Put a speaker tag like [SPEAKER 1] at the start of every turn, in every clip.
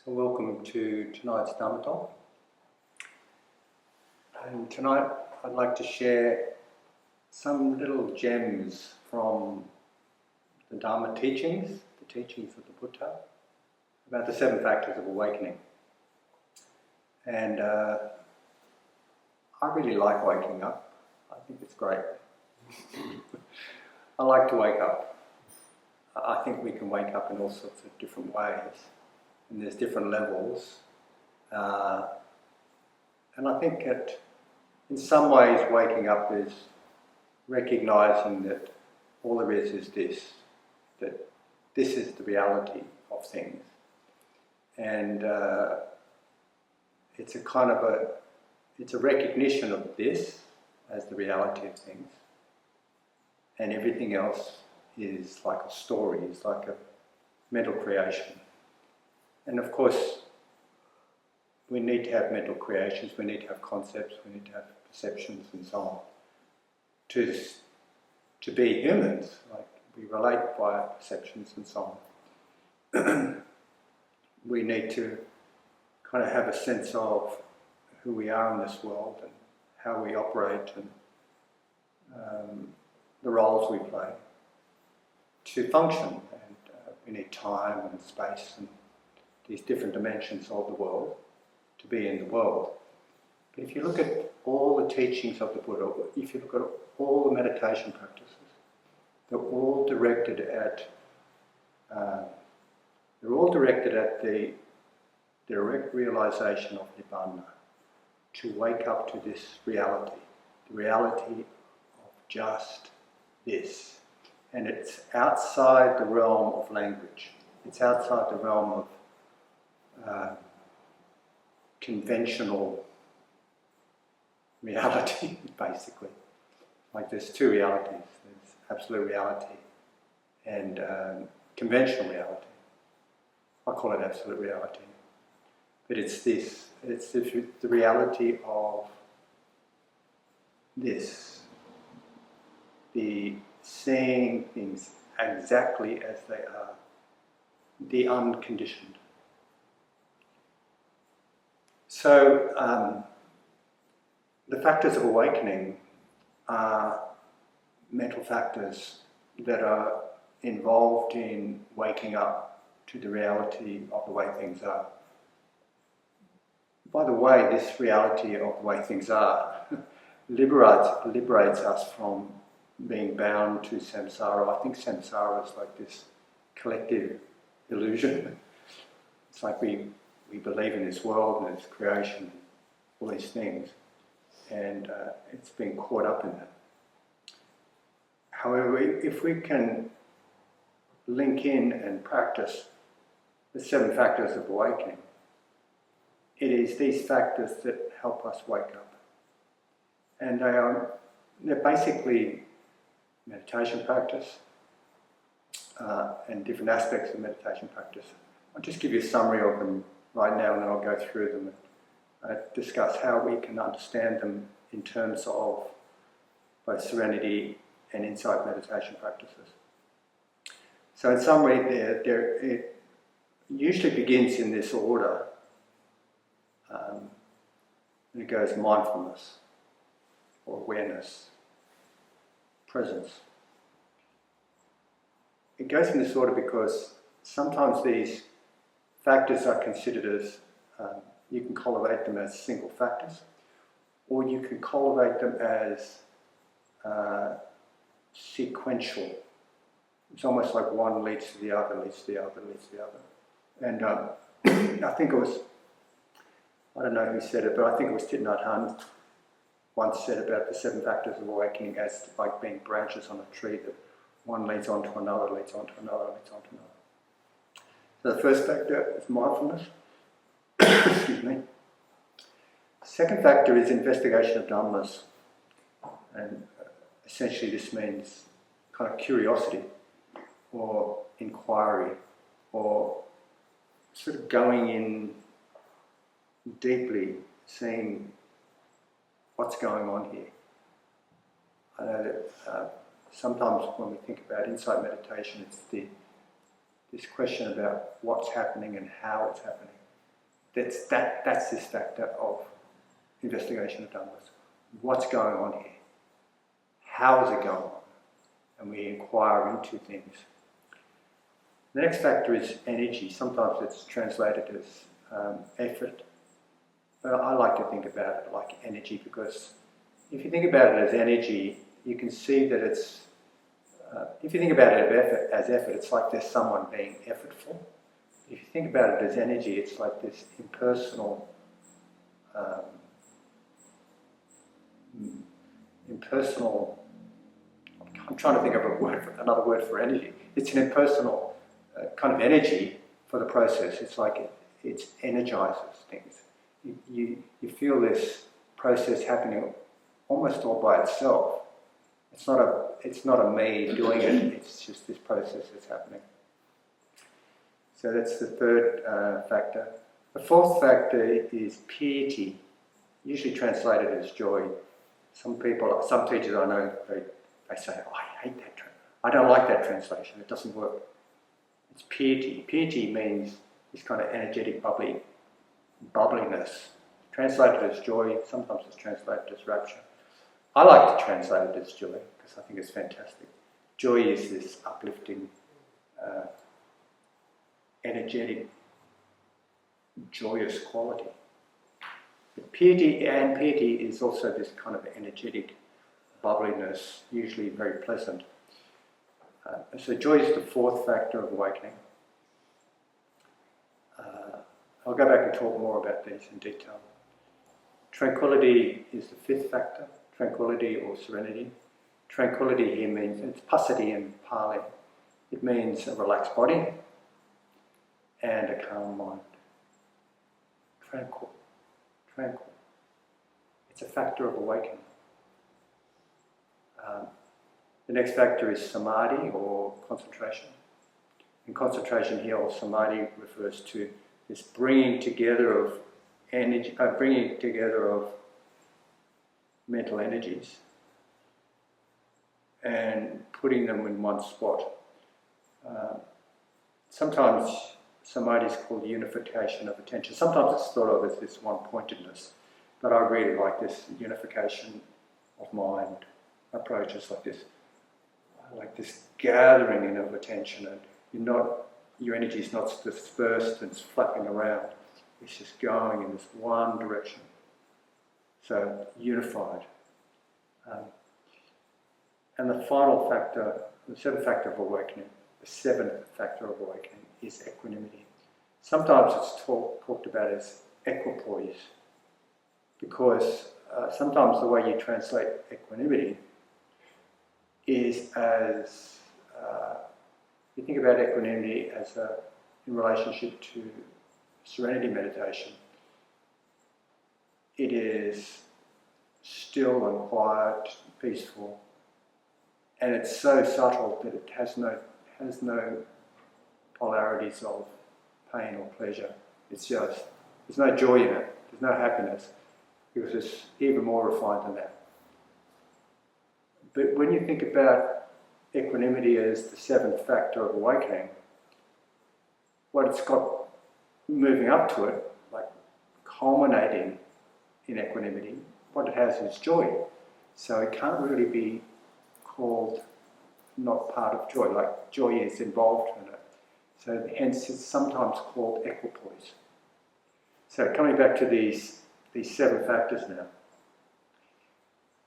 [SPEAKER 1] So welcome to tonight's Dhamma talk. And tonight I'd like to share some little gems from the Dharma teachings, the teachings of the Buddha, about the 7 factors of awakening. And I really like waking up. I think it's great. I like to wake up. I think we can wake up in all sorts of different ways. And there's different levels. And I think that in some ways waking up is recognising that all there is this, that this is the reality of things. And it's a kind of it's a recognition of this as the reality of things. And everything else is like a story, it's like a mental creation. And of course, we need to have mental creations, we need to have concepts, we need to have perceptions and so on. To be humans, like we relate via perceptions and so on. We need to kind of have a sense of who we are in this world and how we operate and the roles we play to function. And we need time and space and these different dimensions of the world to be in the world. But if you look at all the teachings of the Buddha, if you look at all the meditation practices, they're all directed at the direct realization of Nibbana, to wake up to this reality, the reality of just this. And it's outside the realm of language. It's outside the realm of conventional reality, basically. Like there's 2 realities. There's absolute reality and conventional reality. I call it absolute reality. But it's this. It's the reality of this. The seeing things exactly as they are. The unconditioned. So, the factors of awakening are mental factors that are involved in waking up to the reality of the way things are. By the way, this reality of the way things are liberates us from being bound to samsara. I think samsara is like this collective illusion. It's like we believe in this world and its creation, all these things, and it's been caught up in that. However, if we can link in and practice the 7 factors of awakening, it is these factors that help us wake up. And they're basically meditation practice and different aspects of meditation practice. I'll just give you a summary of them right now, and then I'll go through them and discuss how we can understand them in terms of both serenity and insight meditation practices. So in summary, it usually begins in this order, and it goes mindfulness, or awareness, presence. It goes in this order because sometimes these factors are considered as, you can cultivate them as single factors, or you can cultivate them as sequential. It's almost like one leads to the other, leads to the other, leads to the other. And I think it was, I don't know who said it, but I think it was Thich Nhat Hanh once said about the 7 factors of awakening as like being branches on a tree, that one leads on to another, leads on to another, leads on to another. So the first factor is mindfulness. Excuse me. The second factor is investigation of dhammas. And essentially this means kind of curiosity or inquiry or sort of going in deeply, seeing what's going on here. I know that sometimes when we think about insight meditation, it's this question about what's happening and how it's happening. That's this factor of investigation of dhammas. What's going on here? How is it going on? And we inquire into things. The next factor is energy. Sometimes it's translated as effort. But I like to think about it like energy, because if you think about it as energy, you can see that it's, if you think about it as effort, it's like there's someone being effortful. If you think about it as energy, it's like this impersonal, I'm trying to think of another word for energy. It's an impersonal kind of energy for the process. It's like it energizes things. You feel this process happening almost all by itself. It's not a me doing it. It's just this process that's happening. So that's the third factor. The fourth factor is piety, usually translated as joy. Some teachers I know, they say, oh, I hate that. I don't like that translation. It doesn't work. It's piety. Piety means this kind of energetic bubbliness. Translated as joy, sometimes it's translated as rapture. I like to translate it as joy because I think it's fantastic. Joy is this uplifting, energetic, joyous quality. But piety is also this kind of energetic bubbliness, usually very pleasant. So joy is the fourth factor of awakening. I'll go back and talk more about these in detail. Tranquility is the fifth factor, tranquility or serenity. Tranquility here means, it's passaddhi in Pali. It means a relaxed body and a calm mind. Tranquil. It's a factor of awakening. The next factor is samadhi or concentration. And concentration here, or samadhi, refers to this bringing together of energy, mental energies and putting them in one spot. Sometimes samadhi is called unification of attention. Sometimes it's thought of as this one-pointedness, but I really like this unification of mind approaches, like this gathering in of attention, and your energy is not dispersed and flapping around. It's just going in this one direction. So unified. And the final factor, the seventh factor of awakening, is equanimity. Sometimes it's talked about as equipoise, because sometimes the way you translate equanimity is as, you think about equanimity as in relationship to serenity meditation. It is still and quiet, peaceful, and it's so subtle that it has no polarities of pain or pleasure. It's just, there's no joy in it, there's no happiness, because it's even more refined than that. But when you think about equanimity as the seventh factor of awakening, what it's got moving up to it, like culminating in equanimity, what it has is joy. So it can't really be called not part of joy, like joy is involved in it. So hence it's sometimes called equipoise. So coming back to these seven factors now,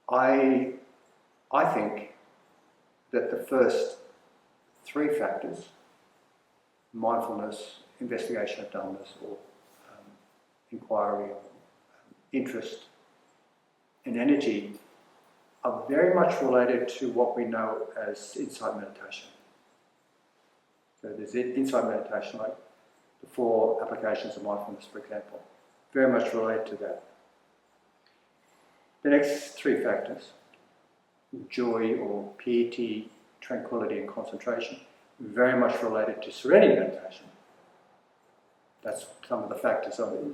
[SPEAKER 1] I think that the first three factors, mindfulness, investigation of dhammas, or inquiry, interest, and energy, are very much related to what we know as insight meditation. So there's insight meditation, like the 4 applications of mindfulness, for example, very much related to that. The next 3 factors, joy or piety, tranquility and concentration, very much related to serenity meditation. That's some of the factors of it.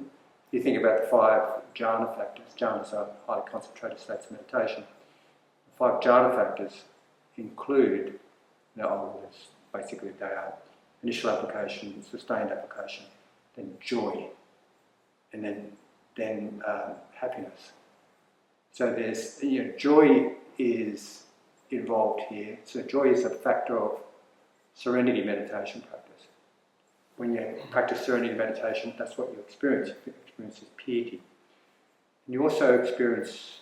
[SPEAKER 1] If you think about the 5 jhana factors, jhanas are highly concentrated states of meditation. The 5 jhana factors include, basically they are initial application, sustained application, then joy. and then happiness. So there's, joy is involved here. So joy is a factor of serenity meditation practice. When you practice serenity meditation, that's what you experience. You experience piety. And you also experience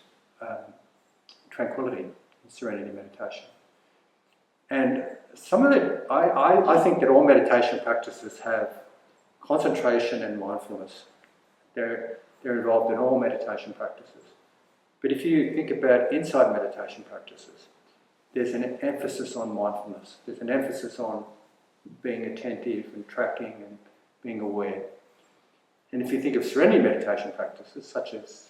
[SPEAKER 1] tranquility in serenity meditation. And some of it, I think that all meditation practices have concentration and mindfulness. They're involved in all meditation practices. But if you think about insight meditation practices, there's an emphasis on mindfulness. There's an emphasis on being attentive and tracking and being aware. And if you think of serenity meditation practices, such as,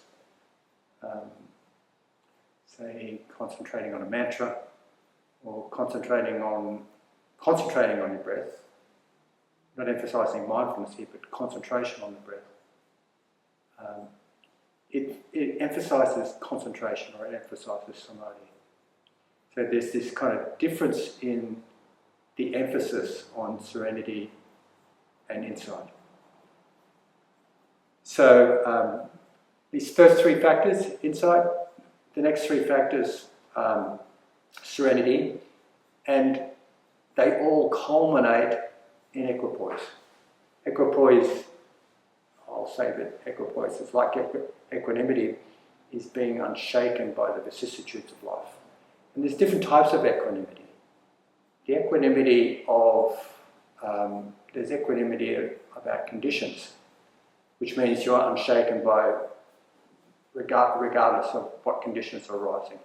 [SPEAKER 1] say, concentrating on a mantra, or concentrating on your breath, not emphasising mindfulness here, but concentration on the breath. It emphasises concentration, or it emphasises samadhi. So there's this kind of difference in the emphasis on serenity and insight. So these first three factors, insight, the next three factors, serenity, and they all culminate in equipoise. Equipoise, I'll say that equipoise is like equanimity, is being unshaken by the vicissitudes of life. And there's different types of equanimity. The equanimity of, there's equanimity about conditions, which means you're unshaken by, regardless of what conditions are arising.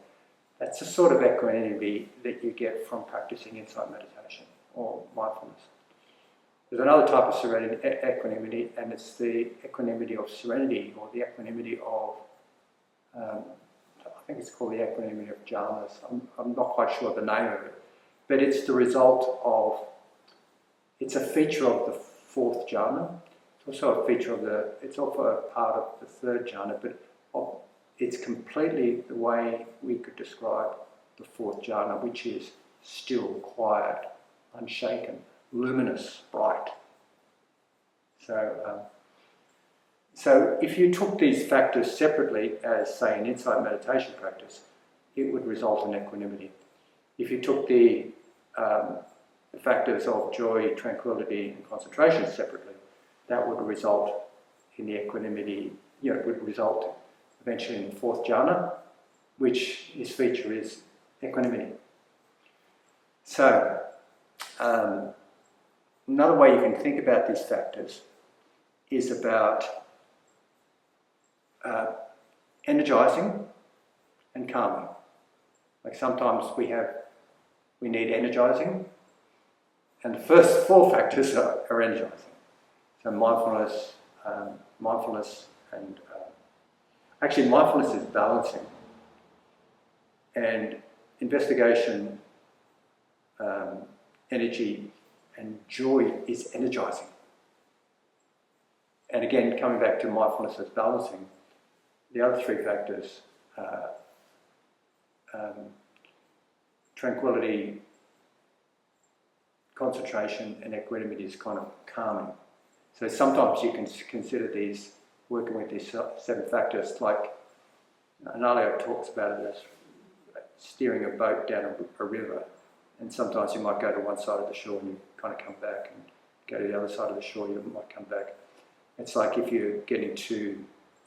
[SPEAKER 1] That's the sort of equanimity that you get from practicing insight meditation or mindfulness. There's another type of serenity, equanimity, and it's the equanimity of serenity, or the equanimity of, I think it's called the equanimity of dhammas. I'm not quite sure the name of it, but it's the result of, it's a feature of the fourth jhana. It's also a feature of it's also a part of the third jhana, but it's completely the way we could describe the fourth jhana, which is still, quiet, unshaken, luminous, bright. So if you took these factors separately as, say, an insight meditation practice, it would result in equanimity. If you took the factors of joy, tranquility, and concentration separately, that would result in the equanimity, it would result eventually in the fourth jhana, which its feature is equanimity. So, another way you can think about these factors is about energizing and calming. Like sometimes we need energizing, and the first four factors are energizing. So mindfulness, and actually mindfulness is balancing, and investigation, energy, and joy is energizing. And again, coming back to mindfulness as balancing, the other three factors, tranquility, concentration, and equanimity is kind of calming. So sometimes you can consider these, working with these 7 factors, like Analia talks about it as steering a boat down a river, and sometimes you might go to one side of the shore and you kind of come back, and go to the other side of the shore, you might come back. It's like if you're getting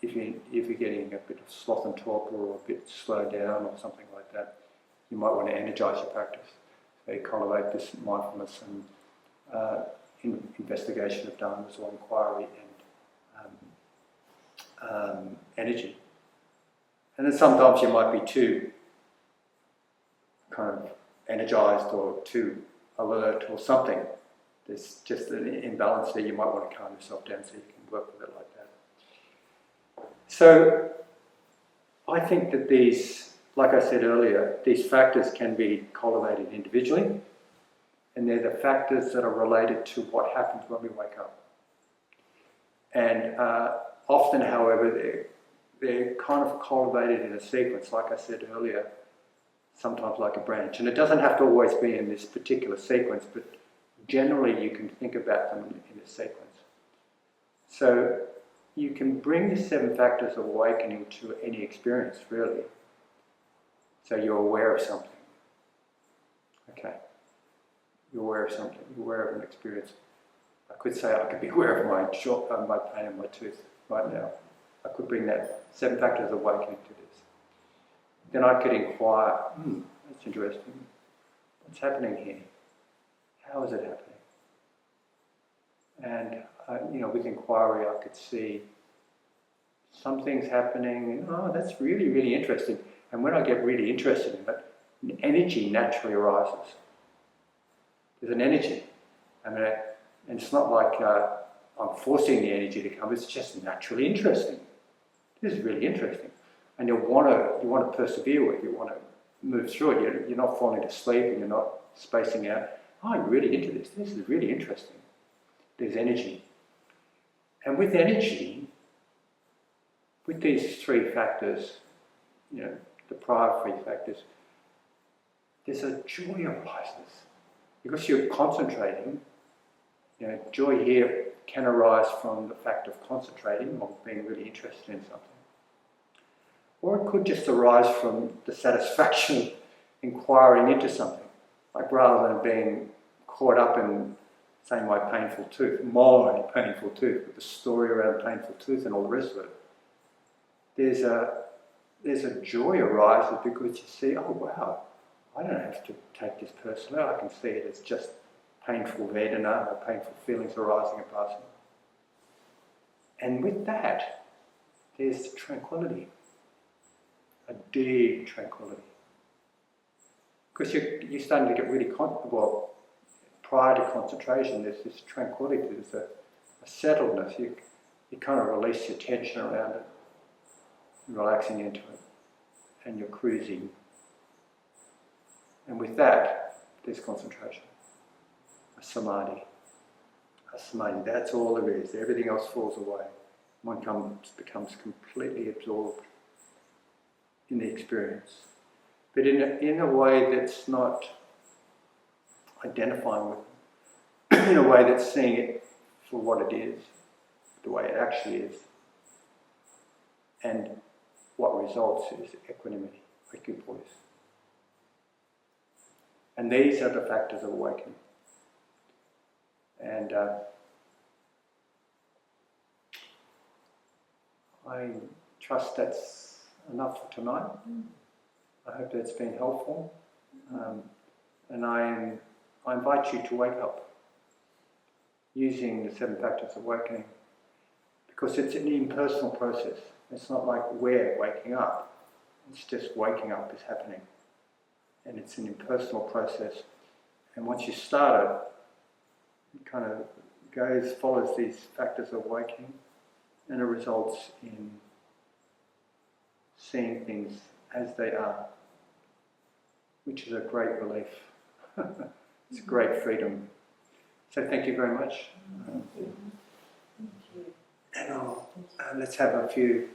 [SPEAKER 1] a bit of sloth and torpor, or a bit slowed down or something like that, you might want to energize your practice. So you cultivate this mindfulness and investigation of dhammas, or inquiry, and energy. And then sometimes you might be too kind of energized or too alert or something. There's just an imbalance there. You might want to calm yourself down so you can work with it like that. So I think that these, like I said earlier, these factors can be cultivated individually, and they're the factors that are related to what happens when we wake up. And often, however, they're kind of cultivated in a sequence, like I said earlier, sometimes like a branch. And it doesn't have to always be in this particular sequence, but generally you can think about them in a sequence. So you can bring the 7 factors of awakening to any experience, really. So you're aware of something. Okay. You're aware of something. You're aware of an experience. I could say I could be aware of my pain in my tooth right now. I could bring that 7 factors of awakening to this. Then I could inquire, that's interesting. What's happening here? How is it happening? And with inquiry I could see some things happening. Oh, that's really, really interesting. And when I get really interested in it, an energy naturally arises. There's an energy. And it's not like I'm forcing the energy to come. It's just naturally interesting. This is really interesting. And you want to persevere with it. You want to move through it. You're not falling asleep and you're not spacing out. Oh, I'm really into this. This is really interesting. There's energy. And with energy, with these 3 factors, the prior 3 factors, there's a joy arises. Because you're concentrating, joy here can arise from the fact of concentrating or being really interested in something. Or it could just arise from the satisfaction of inquiring into something. Like rather than being caught up in, say, my painful tooth, with the story around painful tooth and all the rest of it. There's a joy arises because you see, oh wow, I don't have to take this personally. I can see it as just painful vedana, or painful feelings arising and passing. And with that, there's tranquility, a deep tranquility. Because you're starting to get really comfortable. Prior to concentration, there's this tranquility, there's a settledness. You kind of release your tension around it, relaxing into it, and you're cruising. And with that, there's concentration, a samadhi. That's all there is. Everything else falls away. One becomes completely absorbed in the experience, but in a way that's not identifying with it, in a way that's seeing it for what it is, the way it actually is. And what results is equanimity, equipoise. And these are the factors of awakening. And I trust that's enough for tonight. I hope that's been helpful. And I invite you to wake up using the 7 factors of awakening, because it's an impersonal process. It's not like we're waking up. It's just waking up is happening. And it's an impersonal process. And once you start it kind of follows these factors of awakening, and it results in seeing things as they are, which is a great relief. It's a great freedom. So thank you very much. And let's have a few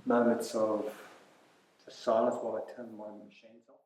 [SPEAKER 1] moments of silence while I turn my machines off.